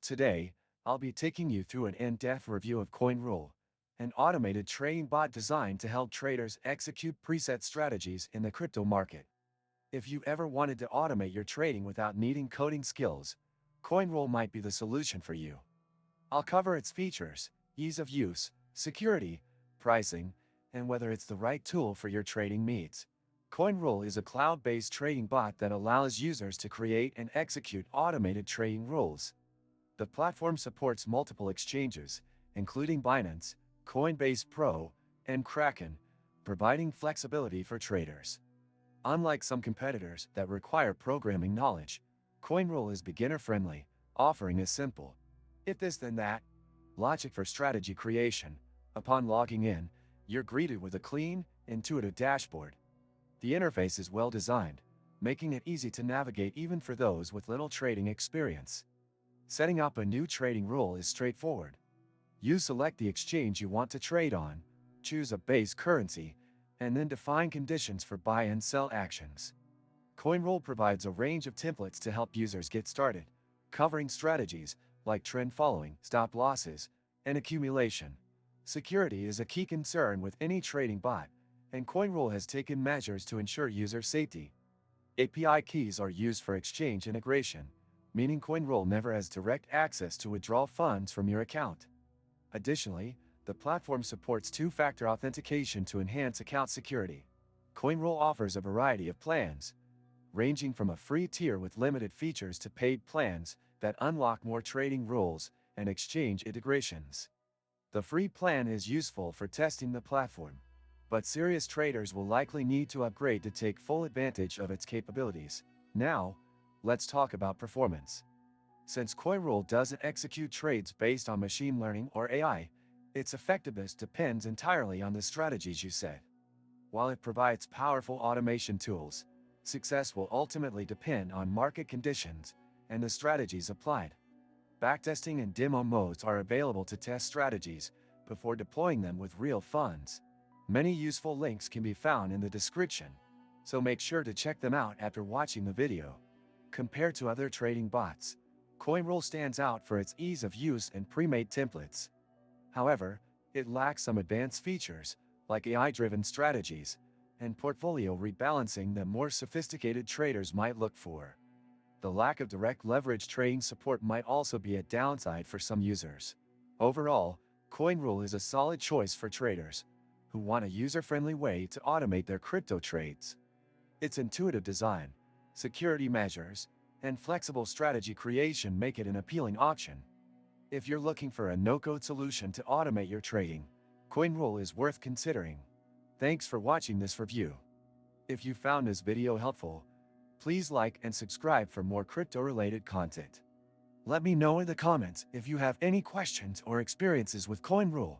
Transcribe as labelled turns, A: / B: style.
A: Today, I'll be taking you through an in-depth review of Coinrule, an automated trading bot designed to help traders execute preset strategies in the crypto market. If you ever wanted to automate your trading without needing coding skills, Coinrule might be the solution for you. I'll cover its features, ease of use, security, pricing, and whether it's the right tool for your trading needs. Coinrule is a cloud-based trading bot that allows users to create and execute automated trading rules. The platform supports multiple exchanges, including Binance, Coinbase Pro, and Kraken, providing flexibility for traders. Unlike some competitors that require programming knowledge, Coinrule is beginner-friendly, offering a simple, if this then that, logic for strategy creation. Upon logging in, you're greeted with a clean, intuitive dashboard. The interface is well designed, making it easy to navigate even for those with little trading experience. Setting up a new trading rule is straightforward. You select the exchange you want to trade on, choose a base currency, and then define conditions for buy and sell actions. Coinrule provides a range of templates to help users get started, covering strategies like trend following, stop losses, and accumulation. Security is a key concern with any trading bot, and Coinrule has taken measures to ensure user safety. API keys are used for exchange integration, meaning Coinrule never has direct access to withdraw funds from your account. Additionally, the platform supports two-factor authentication to enhance account security. Coinrule offers a variety of plans, ranging from a free tier with limited features to paid plans that unlock more trading rules and exchange integrations. The free plan is useful for testing the platform, but serious traders will likely need to upgrade to take full advantage of its capabilities. Now, let's talk about performance. Since Coinrule doesn't execute trades based on machine learning or AI, its effectiveness depends entirely on the strategies you set. While it provides powerful automation tools, success will ultimately depend on market conditions and the strategies applied. Backtesting and demo modes are available to test strategies before deploying them with real funds. Many useful links can be found in the description, so make sure to check them out after watching the video. Compared to other trading bots, Coinrule stands out for its ease of use and pre-made templates. However, it lacks some advanced features, like AI-driven strategies and portfolio rebalancing that more sophisticated traders might look for. The lack of direct leverage trading support might also be a downside for some users. Overall, Coinrule is a solid choice for traders who want a user-friendly way to automate their crypto trades. Its intuitive design, security measures, and flexible strategy creation make it an appealing option. If you're looking for a no-code solution to automate your trading, Coinrule is worth considering. Thanks for watching this review. If you found this video helpful, please like and subscribe for more crypto-related content. Let me know in the comments if you have any questions or experiences with Coinrule.